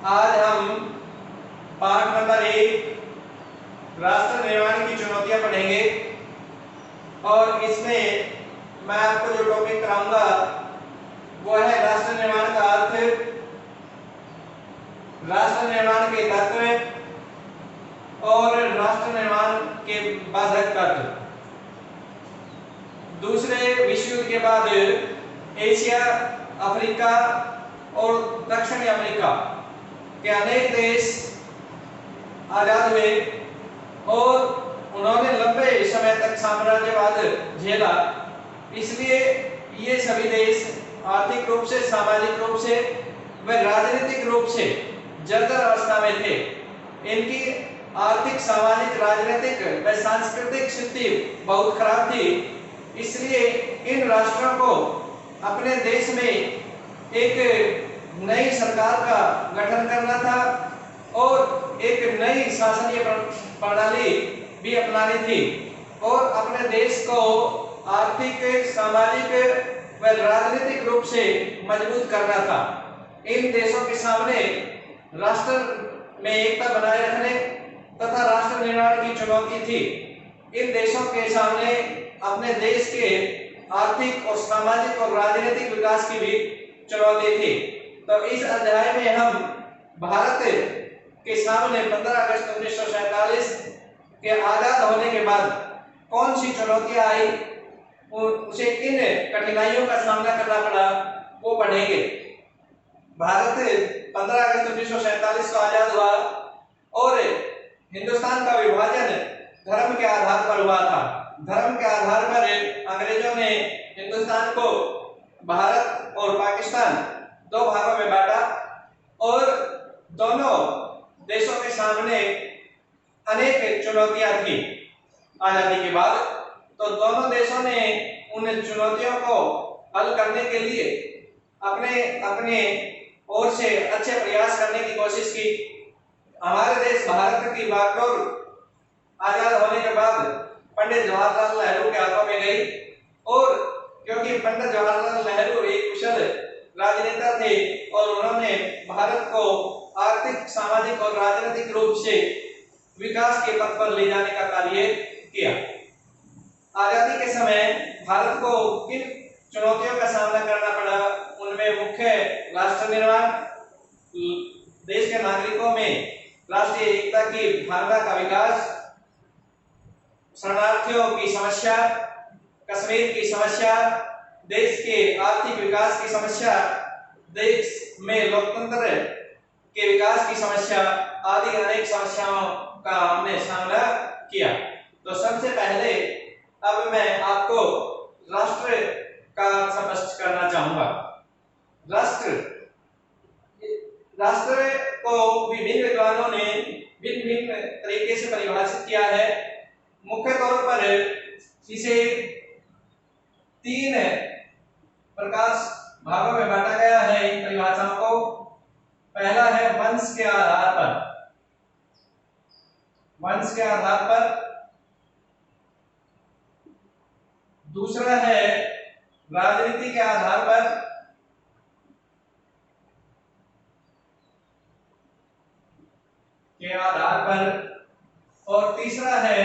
आज हम पाठ नंबर 1 राष्ट्र निर्माण की चुनौतियां पढ़ेंगे और इसमें मैं आपको जो टॉपिक कराऊंगा वो है राष्ट्र निर्माण का अर्थ, राष्ट्र निर्माण के तत्व और राष्ट्र निर्माण के बाधक तत्व। दूसरे विश्व युद्ध के बाद एशिया, अफ्रीका और दक्षिणी अमेरिका के अनेक देश आजाद हुए और उन्होंने लंबे समय तक साम्राज्यवाद झेला। इसलिए ये सभी देश आर्थिक रूप से, सामाजिक रूप से व राजनीतिक रूप से जर्जर अवस्था में थे। इनकी आर्थिक, सामाजिक, राजनीतिक व सांस्कृतिक स्थिति बहुत खराब थी। इसलिए इन राष्ट्रों को अपने देश में एक नई सरकार का गठन करना था और एक नई शासनीय प्रणाली भी अपनानी थी और अपने देश को आर्थिक, सामाजिक व राजनीतिक रूप से मजबूत करना था। इन देशों के सामने राष्ट्र में एकता बनाए रखने तथा राष्ट्र निर्माण की चुनौती थी। इन देशों के सामने अपने देश के आर्थिक और सामाजिक और राजनीतिक विकास की भी चुनौती थी। तो इस अध्याय में हम भारत के सामने 15 अगस्त 1947 के आजाद होने के बाद कौन सी चुनौतियां आई, उसे किन कठिनाइयों का सामना करना पड़ा, वो पढ़ेंगे। भारत 15 अगस्त 1947 को आजाद हुआ और हिंदुस्तान का विभाजन धर्म के आधार पर हुआ था। धर्म के आधार पर अंग्रेजों ने हिंदुस्तान को भारत और पाकिस्तान दो भागों में बांटा और दोनों देशों के सामने अनेक चुनौतियां थी आजादी के बाद। तो दोनों देशों ने उन चुनौतियों को हल करने के लिए अपने अपने ओर से अच्छे प्रयास करने की कोशिश की। हमारे देश भारत की बागडोर आजाद होने के बाद पंडित जवाहरलाल नेहरू के हाथों में गई और क्योंकि पंडित जवाहरलाल नेहरू एक कुशल राजनेता थे और उन्होंने भारत को आर्थिक, सामाजिक और राजनीतिक रूप से विकास के पथ पर ले जाने का कार्य किया। आजादी के समय भारत को किन चुनौतियों का सामना करना पड़ा, उनमें मुख्य राष्ट्र निर्माण, देश के नागरिकों में राष्ट्रीय एकता की भावना का विकास, शरणार्थियों की समस्या, कश्मीर की समस्या, देश के आर्थिक विकास की समस्या, देश में लोकतंत्र के विकास की समस्या आदि अनेक समस्याओं का हमने सामना किया। तो सबसे पहले अब मैं आपको राष्ट्र का स्पष्ट करना चाहूंगा। राष्ट्र को विभिन्न विद्वानों ने भिन्न भिन्न तरीके से परिभाषित किया है। मुख्य तौर पर इसे 3 प्रकार भागों में बांटा गया है इन परिभाषाओं को। पहला है वंश के आधार पर, वंश के आधार पर। दूसरा है राजनीति के आधार पर, और तीसरा है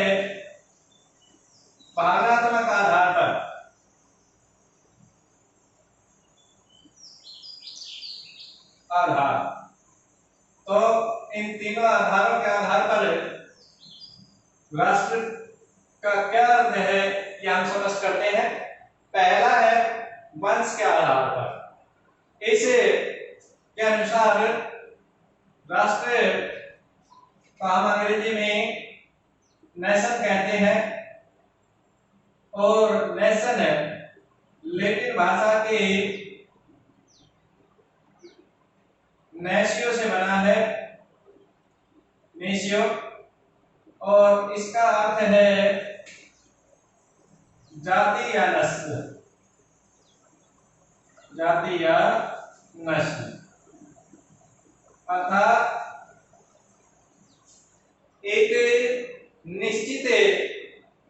भावनात्मक आधार पर। तो इन तीनों आधारों के आधार पर राष्ट्र का क्या अर्थ है ये हम समझ करते हैं। पहला है वंश के आधार पर। इस के अनुसार राष्ट्र को हम अंग्रेजी में नेशन कहते हैं और नेशन लैटिन भाषा के नेशियो से बना है, नेशियो, और इसका अर्थ है जाति या नस्ल, जाति या नस्ल। अर्थात एक निश्चित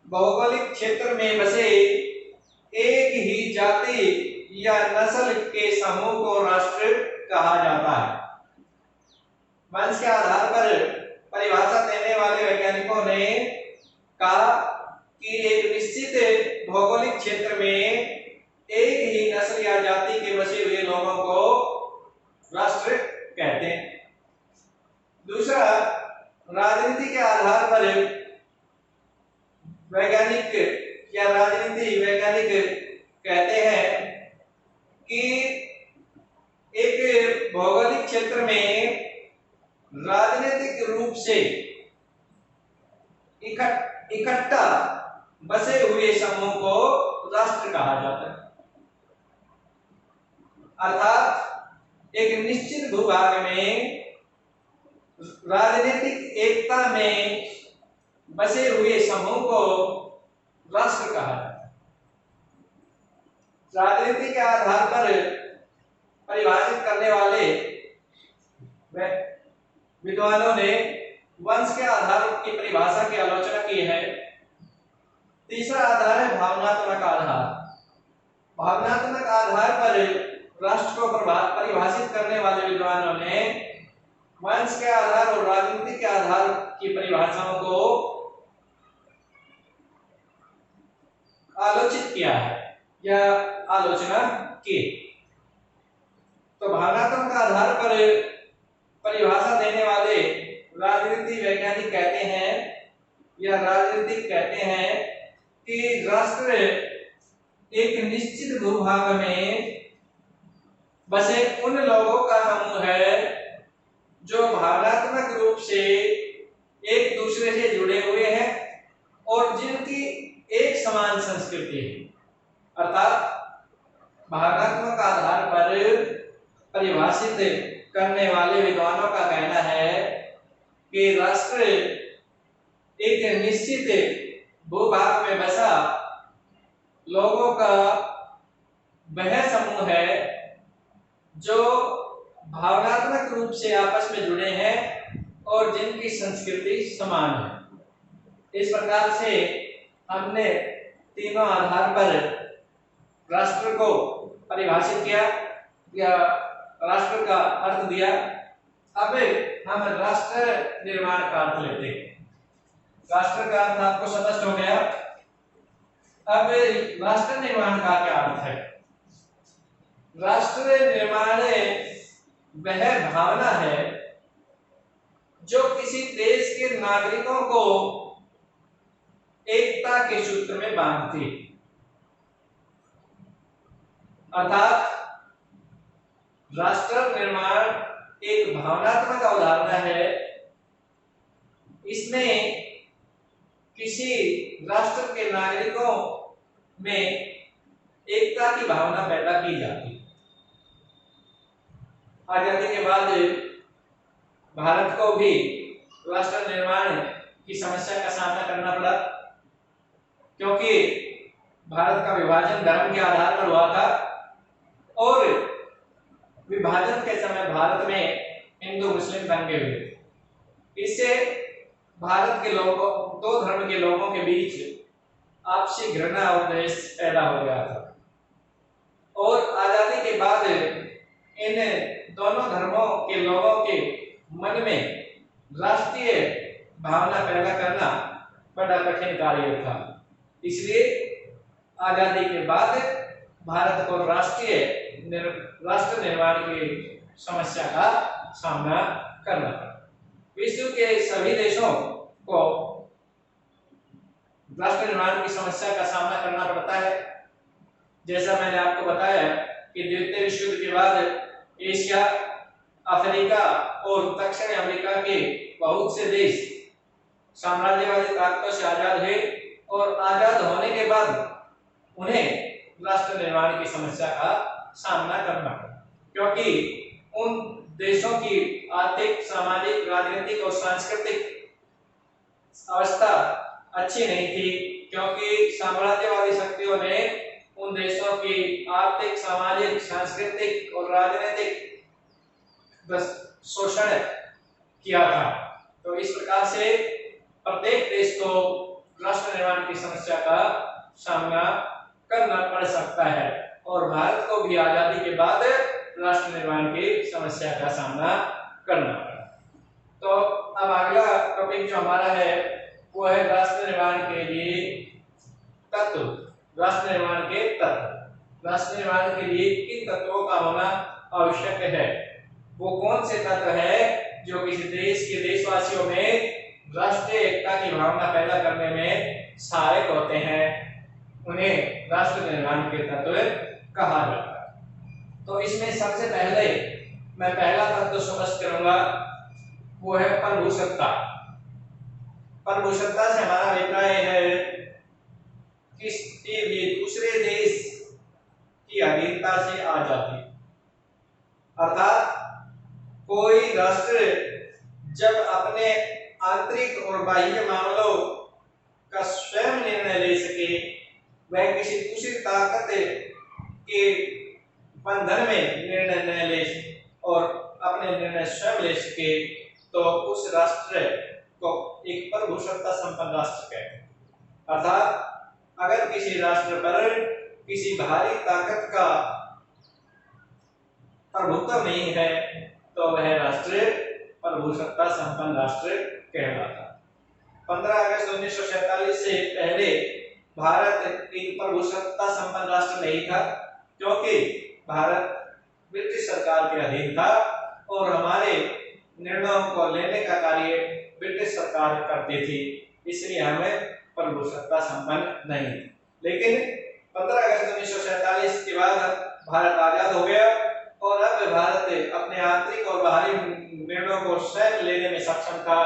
भौगोलिक क्षेत्र में बसे एक ही जाति या नस्ल के समूह को राष्ट्र कहा जाता है। वंश के आधार पर परिभाषा देने वाले वैज्ञानिकों ने कहा कि एक निश्चित भौगोलिक क्षेत्र में एक ही नस्ल या जाति के बसे हुए लोगों को राष्ट्र कहते हैं। दूसरा, राजनीति के आधार पर वैज्ञानिक या राजनीति वैज्ञानिक कहते हैं कि एक भौगोलिक क्षेत्र में राजनीतिक रूप से इकट्ठा बसे हुए समूह को राष्ट्र कहा जाता है। अर्थात एक निश्चित भूभाग में राजनीतिक एकता में बसे हुए समूह को राष्ट्र कहा जाता है। राजनीति के आधार पर परिभाषित करने वाले विद्वानों ने वंश के आधार की परिभाषा की आलोचना की है। तीसरा आधार है भावनात्मक आधार। भावनात्मक आधार पर राष्ट्र को परिभाषित करने वाले विद्वानों ने वंश के आधार और राजनीति के आधार की परिभाषाओं को आलोचित किया है या आलोचना की। तो भावनात्मक आधार पर परिभाषा देने वाले राजनीति वैज्ञानिक कहते हैं या राजनीतिक कहते हैं कि राष्ट्र एक निश्चित भूभाग में बसे उन लोगों का समूह है जो भावनात्मक रूप से एक दूसरे से जुड़े हुए हैं और जिनकी एक समान संस्कृति है। अर्थात भावनात्मक आधार पर परिभाषित करने वाले विद्वानों का कहना है कि राष्ट्र एक निश्चित भूभाग में बसा लोगों का वह समूह है जो भावनात्मक रूप से आपस में जुड़े हैं और जिनकी संस्कृति समान है। इस प्रकार से हमने तीनों आधार पर राष्ट्र को परिभाषित किया या राष्ट्र का अर्थ दिया। अब हम राष्ट्र निर्माण का अर्थ लेते हैं। राष्ट्र का अर्थ आपको स्पष्ट हो गया। अब राष्ट्र निर्माण का क्या अर्थ है? राष्ट्र निर्माण वह भावना है जो किसी देश के नागरिकों को एकता के सूत्र में बांधती। अर्थात राष्ट्र निर्माण एक भावनात्मक अवधारणा है। इसमें किसी राष्ट्र के नागरिकों में एकता की भावना पैदा की जाती है। आजादी के बाद भारत को भी राष्ट्र निर्माण की समस्या का सामना करना पड़ा, क्योंकि भारत का विभाजन धर्म के आधार पर हुआ था और विभाजन के समय भारत में हिंदू मुस्लिम दंगे हुए। इससे भारत के लोगों, दो धर्म के लोगों के बीच आपसी घृणा और द्वेष पैदा हो गया था। और आजादी के बाद इन दोनों धर्मों के लोगों के मन में राष्ट्रीय भावना पैदा करना बड़ा कठिन कार्य था। इसलिए आजादी के बाद भारत को राष्ट्र निर्माण की समस्या का सामना करना पड़ा। विश्व के सभी देशों को राष्ट्र निर्माण की समस्या का सामना करना पड़ता है। जैसा मैंने आपको बताया कि द्वितीय विश्व युद्ध के बाद एशिया, अफ्रीका और दक्षिण अमेरिका के बहुत से देश साम्राज्यवादी ताकतों से आजाद हुए और आजाद होने के बाद उन्हें राष्ट्र निर्माण की समस्या का सामना करना पड़ा, क्योंकि उन देशों की आर्थिक, सामाजिक, राजनीतिक और सांस्कृतिक अवस्था अच्छी नहीं थी, क्योंकि साम्राज्यवादी शक्तियों ने उन देशों की आर्थिक, सामाजिक, सांस्कृतिक और राजनीतिक शोषण किया था। तो इस प्रकार से प्रत्येक देश को राष्ट्र निर्माण की समस्या का सामना करना पड़ सकता है और भारत को भी आजादी के बाद राष्ट्र निर्माण की समस्या का सामना करना पड़ा। तो अब अगला टॉपिक जो हमारा है वो है राष्ट्र निर्माण के लिए तत्व। राष्ट्र निर्माण के तत्व, राष्ट्र निर्माण के लिए किन तत्वों का होना आवश्यक है? वो कौन से तत्व है जो किसी देश के देशवासियों में राष्ट्रीय एकता की भावना पैदा करने में सहायक होते हैं? उन्हें राष्ट्र निर्माण के तत्व कहा जाता है। तो इसमें सबसे पहले मैं पहला तत्व स्पष्ट करूंगा, वो है प्रभुसत्ता। प्रभुसत्ता से हमारा अभिप्राय है किसी भी दूसरे देश की अधीनता से आजादी, अर्थात कोई राष्ट्र जब अपने आंतरिक और बाह्य मामलों का स्वयं निर्णय ले सके, वह किसी दूसरी ताकत के बंधन में निर्णय न ले और अपने निर्णय स्वयं ले सके, तो उस राष्ट्र को एक प्रभुसत्ता संपन्न राष्ट्र कहते हैं। अर्थात अगर किसी राष्ट्र पर किसी बाहरी ताकत का प्रभुत्व नहीं है तो वह राष्ट्र प्रभुसत्ता संपन्न राष्ट्र कहलाता है। 15 अगस्त 1947 से पहले भारत एक प्रभुसत्ता संपन्न राष्ट्र नहीं था, क्योंकि भारत ब्रिटिश सरकार के अधीन था और हमारे निर्णयों को लेने का कार्य ब्रिटिश सरकार करती थी, इसलिए हमें प्रभुसत्ता संपन्न नहीं। लेकिन 15 अगस्त 1947 के बाद भारत आजाद हो गया और अब भारत अपने आंतरिक और बाहरी निर्णयों को स्वयं लेने में सक्षम था,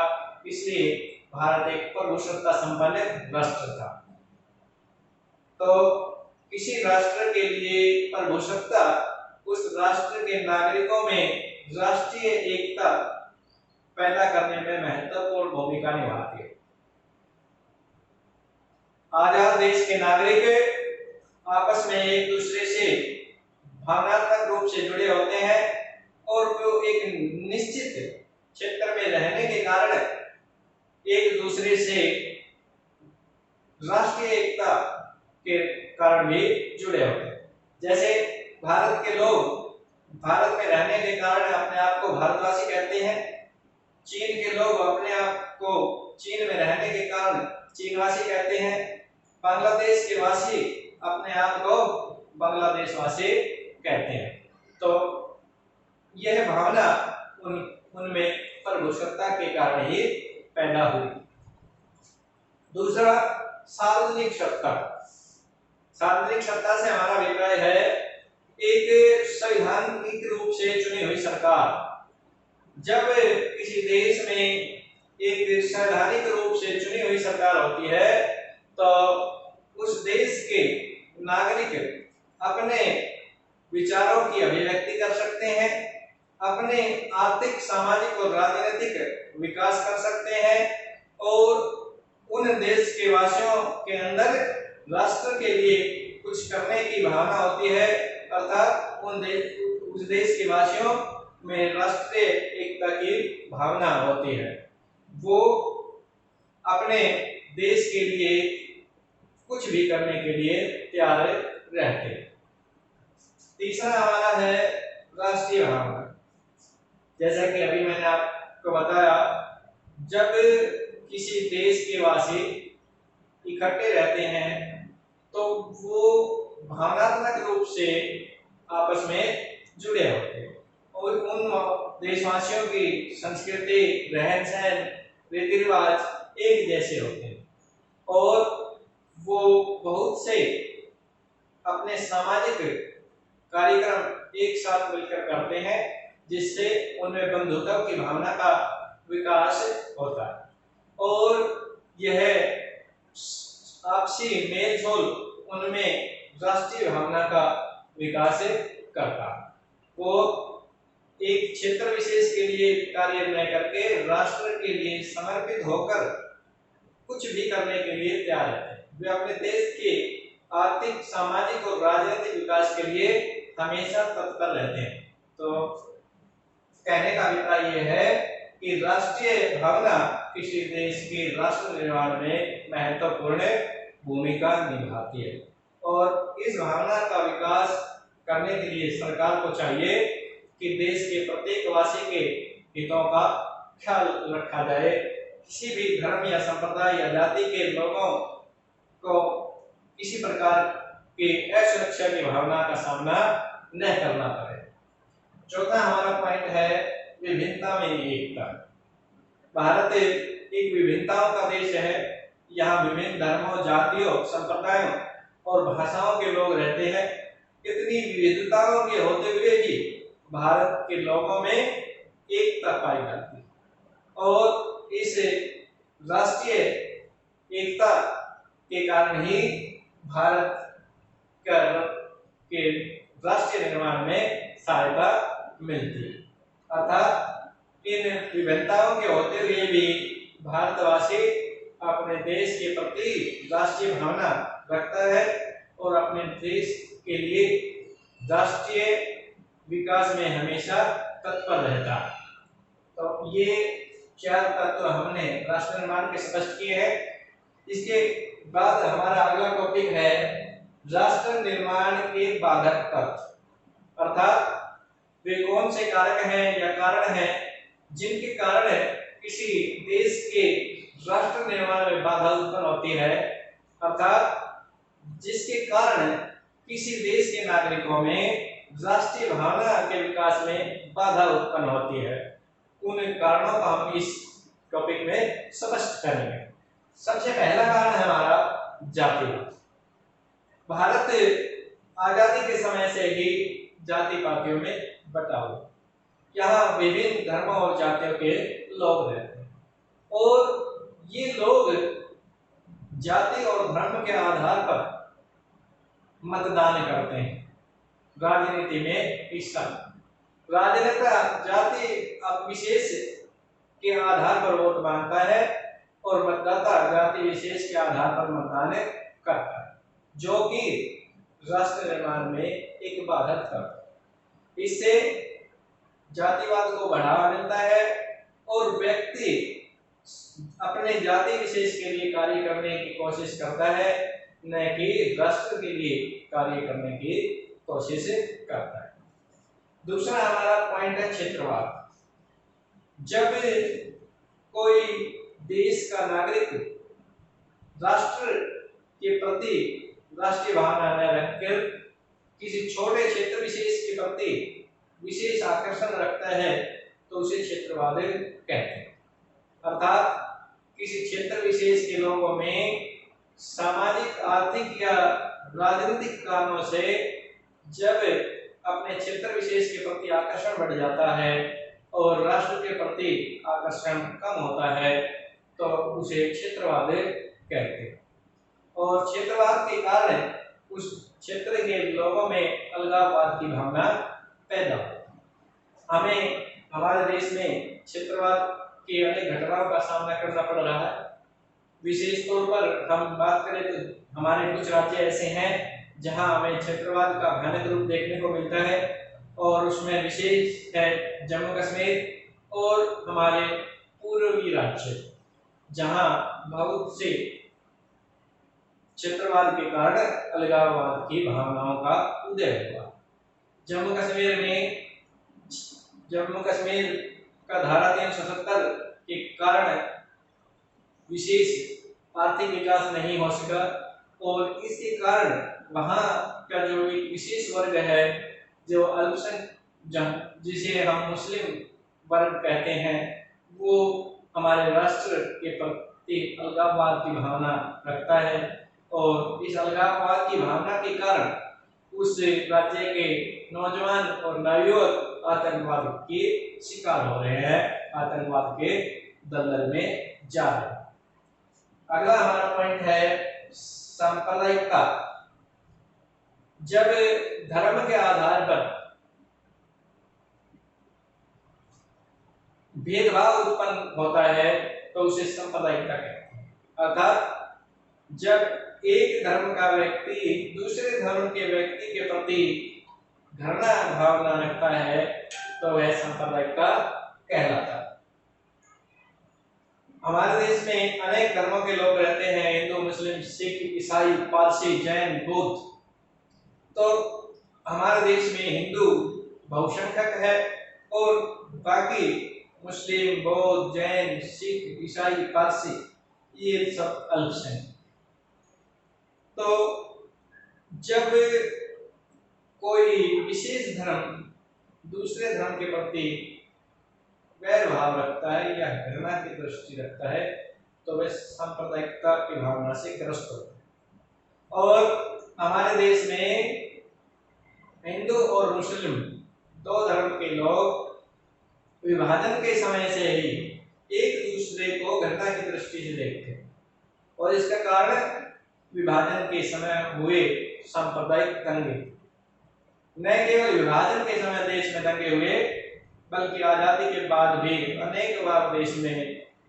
इसलिए भारत एक प्रभुसत्ता संपन्न राष्ट्र था। तो किसी राष्ट्र के लिए प्रभुसत्ता उस राष्ट्र के नागरिकों में राष्ट्रीय एकता पैदा करने में महत्वपूर्ण भूमिका निभाती है। आजाद देश के नागरिक आपस में एक दूसरे से भावनात्मक रूप से जुड़े होते हैं और वो एक निश्चित क्षेत्र में रहने के कारण एक दूसरे से राष्ट्रीय एकता के कारण भी जुड़े होते हैं। जैसे भारत के लोग भारत में रहने के कारण अपने आप को भारतवासी कहते हैं, चीन के लोग अपने आप को चीन में रहने के कारण चीनवासी कहते हैं, बांग्लादेश के वासी अपने आप को बांग्लादेशवासी कहते हैं। तो यह भावना उनमें प्रभुसत्ता के कारण ही पैदा हुई। दूसरा, सार्वजनिक सत्ता। सार्वजनिक सत्ता से हमारा अभिप्राय है एक संवैधानिक रूप से चुनी हुई सरकार। जब किसी देश में एक संवैधानिक रूप से चुनी हुई सरकार होती है तो उस देश के नागरिक अपने विचारों की अभिव्यक्ति कर सकते हैं, अपने आर्थिक, सामाजिक और राजनीतिक विकास कर सकते हैं और उन देश के वासियों के अंदर राष्ट्र के लिए कुछ करने की भावना होती है, अर्थात उस देश के वासियों में राष्ट्रीय एकता की भावना होती है। वो अपने देश के लिए कुछ भी करने के लिए तैयार रहते हैं। तीसरा हमारा है राष्ट्रीय भावना। जैसा कि अभी मैंने आपको बताया, जब किसी देश के वासी इकट्ठे रहते हैं तो वो भावनात्मक रूप से आपस में जुड़े होते हैं और उन देशवासियों की संस्कृति, रहन सहन, रीति रिवाज एक जैसे होते हैं और वो बहुत से अपने सामाजिक कार्यक्रम एक साथ मिलकर करते हैं, जिससे उनमें बंधुत्व की भावना का विकास होता है और यह आपसी मेलजोल उनमें राष्ट्रीय भावना का विकास करता है। वो एक क्षेत्र विशेष के लिए कार्य न करके राष्ट्र के लिए समर्पित होकर कुछ भी करने के लिए तैयार रहते हैं। वे अपने देश के आर्थिक, सामाजिक और राजनीतिक विकास के लिए हमेशा तत्पर रहते हैं। तो कहने का अभिप्राय यह है कि राष्ट्रीय भावना किसी देश के राष्ट्र निर्माण में महत्वपूर्ण भूमिका निभाती है और इस भावना का विकास करने के लिए सरकार को चाहिए कि देश के प्रत्येक वासी के हितों का ख्याल रखा जाए, किसी भी धर्म या संप्रदाय या जाति के लोगों को किसी प्रकार की असुरक्षा की भावना का सामना न करना पड़े। चौथा हमारा पॉइंट है विभिन्नता में एकता। भारत एक विभिन्नताओं का देश है। यहाँ विभिन्न धर्मों, जातियों, संप्रदायों और भाषाओं के लोग रहते हैं। इतनी विविधताओं के होते हुए भी भारत के लोगों में एकता पाई जाती है और इस राष्ट्रीय एकता के कारण ही भारत के राष्ट्रीय निर्माण में सहायता मिलती है। अर्थात इन विभिन्नताओं के होते हुए भी भारतवासी अपने देश के प्रति राष्ट्रीय भावना रखता है और अपने देश के लिए राष्ट्रीय विकास में हमेशा तत्पर रहता है। तो ये चार तत्व हमने राष्ट्र निर्माण के स्पष्ट किए हैं। इसके बाद हमारा अगला टॉपिक है राष्ट्र निर्माण के बाधक तत्व। अर्थात वे कौन से कारक हैं या कारण हैं जिनके कारण किसी देश के राष्ट्र निर्माण में बाधा उत्पन्न होती है, अर्थात जिसके कारण किसी देश के नागरिकों में राष्ट्रीय भावना के विकास में बाधा उत्पन्न होती है। उन कारणों को हम इस टॉपिक में स्पष्ट करेंगे। सबसे पहला कारण है हमारा जातिवाद। भारत आजादी के समय से ही जाति पातियों में बटा हुआ। यहाँ विभिन्न धर्मों और जातियों के लोग रहते हैं और ये लोग जाति और धर्म के आधार पर मतदान करते हैं, राजनीति में हिस्सा। राजनेता जाति विशेष के आधार पर वोट मांगता है और मतदाता जाति विशेष के आधार पर मतदान करता है, जो कि राष्ट्र निर्माण में एक बाधक तत्व। इससे जातिवाद को बढ़ावा मिलता है और व्यक्ति अपने जाति विशेष के लिए कार्य करने की कोशिश करता है, न कि राष्ट्र के लिए कार्य करने की कोशिश करता है। दूसरा हमारा पॉइंट है क्षेत्रवाद। जब कोई देश का नागरिक राष्ट्र के प्रति राष्ट्रीय भावना न रखकर किसी छोटे क्षेत्र विशेष के प्रति विशेष आकर्षण रखता है तो उसे क्षेत्रवाद कहते हैं। अर्थात किसी क्षेत्र विशेष के लोगों में सामाजिक, आर्थिक या राजनीतिक कारणों से जब अपने क्षेत्र विशेष के प्रति आकर्षण बढ़ जाता है और राष्ट्र के प्रति आकर्षण कम होता है तो उसे क्षेत्रवाद कहते हैं। और क्षेत्रवाद के कारण उस क्षेत्र के लोगों में अलगाववाद की भावना पैदा होती है। हमें हमारे देश में क्षेत्रवाद की अनेक घटनाओं का सामना करना पड़ रहा है। विशेष तौर पर हम बात करें तो हमारे कुछ राज्य ऐसे हैं जहां हमें क्षेत्रवाद का भयानक रूप देखने को मिलता है और उसमें विशेष है जम्मू कश्मीर और हमारे पूर्वी राज्य, जहां बहुत से क्षेत्रवाद के कारण अलगाववाद की भावनाओं का उदय हुआ। जम्मू कश्मीर का धारा 370 के कारण विशेष आर्थिक विकास नहीं हो सका और इसके कारण वहां का जो विशेष वर्ग है जो अल्पसंख्यक जिसे हम मुस्लिम वर्ग कहते हैं, वो हमारे राष्ट्र के प्रति अलगाववाद की भावना रखता है और इस अलगाववाद की भावना के कारण उस राज्य के नौजवान और नवयुवक आतंकवाद के शिकार हो रहे हैं, आतंकवाद के दलदल में जा रहे हैं। अगला हमारा पॉइंट है सांप्रदायिकता। जब धर्म के आधार पर भेदभाव उत्पन्न होता है तो उसे सांप्रदायिकता कहते हैं। अर्थात जब एक धर्म का व्यक्ति दूसरे धर्म के व्यक्ति के प्रति घृणा भावना रखता है तो वह सांप्रदायिकता कहलाता है। हमारे देश में अनेक धर्मों के लोग रहते हैं, हिंदू, मुस्लिम, सिख, ईसाई, पारसी, जैन, बौद्ध। तो हमारे देश में हिंदू बहुसंख्यक है और बाकी मुस्लिम, बौद्ध, जैन, सिख, ईसाई, पारसी, ये सब अल्पसंख्यक। तो जब कोई विशेष धर्म दूसरे धर्म के प्रति वैर भाव रखता है या घृणा की दृष्टि रखता है तो वह सांप्रदायिकता की भावना से ग्रस्त होता है। और हमारे देश में हिंदू और मुस्लिम दो धर्म के लोग विभाजन के समय से ही एक दूसरे को घृणा की दृष्टि से देखते हैं और इसका कारण विभाजन के समय हुए सांप्रदायिक दंगे। न केवल विभाजन के समय देश में दंगे हुए बल्कि आजादी के बाद भी अनेक बार देश में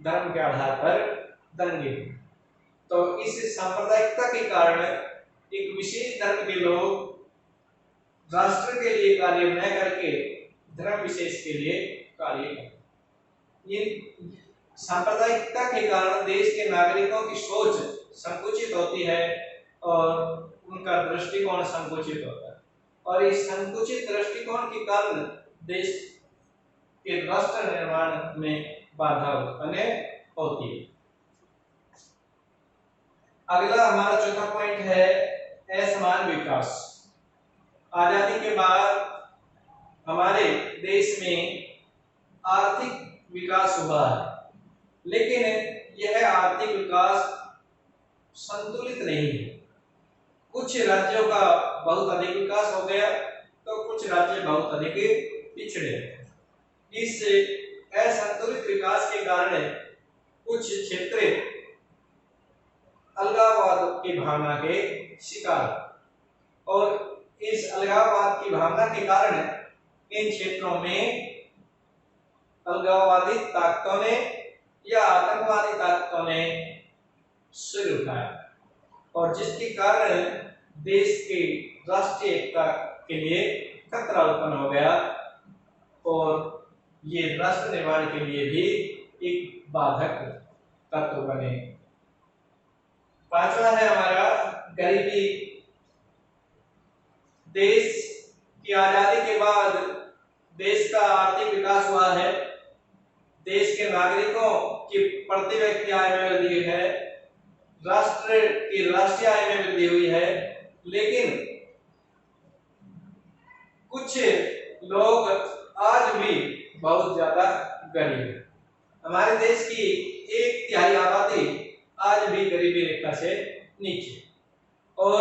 धर्म के आधार पर दंगे। तो इस सांप्रदायिकता के कारण एक विशेष धर्म के लोग राष्ट्र के लिए कार्य न करके धर्म विशेष के लिए कार्य करते। ये सांप्रदायिकता के कारण देश के नागरिकों की सोच संकुचित होती है और उनका दृष्टिकोण संकुचित होता है और इस संकुचित दृष्टिकोण के कारण देश के राष्ट्र निर्माण में बाधा उत्पन्न होती है। अगला हमारा चौथा पॉइंट है असमान विकास। आजादी के बाद हमारे देश में आर्थिक विकास हुआ है लेकिन यह आर्थिक विकास संतुलित नहीं है। कुछ राज्यों का बहुत अधिक विकास हो गया तो कुछ राज्य बहुत अधिक पिछड़े। इस असंतुलित विकास के कारण कुछ क्षेत्र अलगाववाद की भावना के शिकार और इस अलगाववाद की भावना के कारण इन क्षेत्रों में अलगाववादी ताकतों ने या आतंकवादी ताकतों ने सिर उठाया और जिसके कारण देश की राष्ट्रीय एकता के लिए खतरा उत्पन्न हो गया और ये राष्ट्र निर्माण के लिए भी एक बाधक तत्व बने। पांचवा है हमारा गरीबी। देश की आजादी के बाद देश का आर्थिक विकास हुआ है, देश के नागरिकों की प्रति व्यक्ति आय में वृद्धि हुई है, राष्ट्र की राष्ट्रीय आय में वृद्धि हुई है, लेकिन कुछ लोग आज भी बहुत ज्यादा गरीब है। हमारे देश की 1/3 आबादी आज भी गरीबी रेखा से नीचे और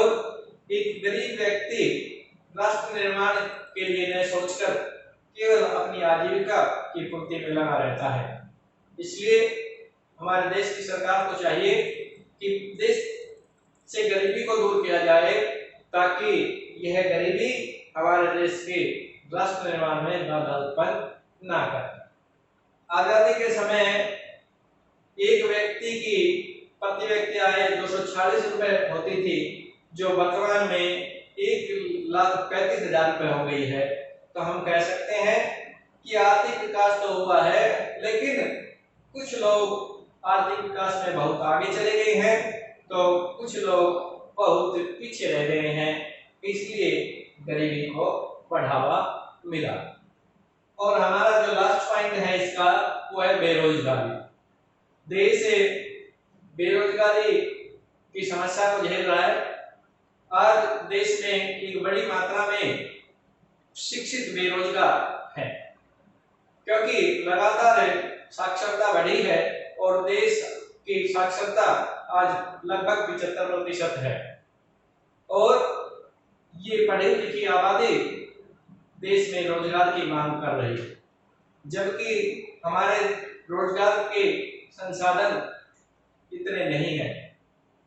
एक गरीब व्यक्ति राष्ट्र निर्माण के लिए न सोचकर केवल अपनी आजीविका की पूर्ति में लगा रहता है। इसलिए हमारे देश की सरकार को चाहिए कि देश से गरीबी को दूर किया जाए ताकि यह गरीबी हमारे देश के राष्ट्र निर्माण में बाधा उत्पन्न ना करे। आजादी के समय एक व्यक्ति की प्रति व्यक्ति आय 240 रुपए होती थी जो वर्तमान में 1,35,000 रुपए हो गई है। तो हम कह सकते हैं कि आर्थिक विकास तो हुआ है लेकिन कुछ लोग आर्थिक विकास में बहुत आगे चले गए हैं तो कुछ लोग बहुत पीछे रह गए हैं, इसलिए गरीबी को बढ़ावा मिला। और हमारा जो लास्ट पॉइंट है इसका वो है बेरोजगारी। देश बेरोजगारी की समस्या को झेल रहा है। आज देश में एक बड़ी मात्रा में शिक्षित बेरोजगार हैं क्योंकि लगातार साक्षरता बढ़ी है और देश की साक्षरता आज लगभग 75% है और ये पढ़ी लिखी आबादी देश में रोजगार की मांग कर रही है, जबकि हमारे रोजगार के संसाधन इतने नहीं है,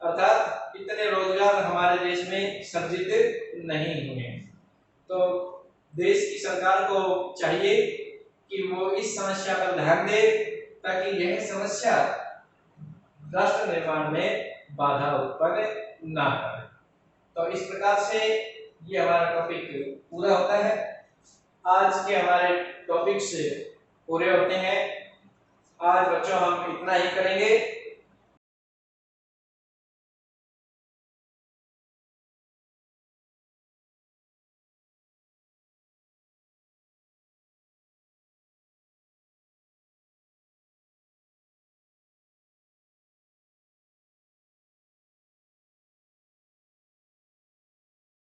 अर्थात इतने रोजगार हमारे देश में सृजित नहीं हुए। तो देश की सरकार को चाहिए कि वो इस समस्या पर ध्यान दे ताकि यह समस्या राष्ट्र निर्माण में बाधा उत्पन्न ना करे। तो इस प्रकार से ये हमारा टॉपिक पूरा होता है। आज के हमारे टॉपिक्स पूरे होते हैं। आज बच्चों हम इतना ही करेंगे।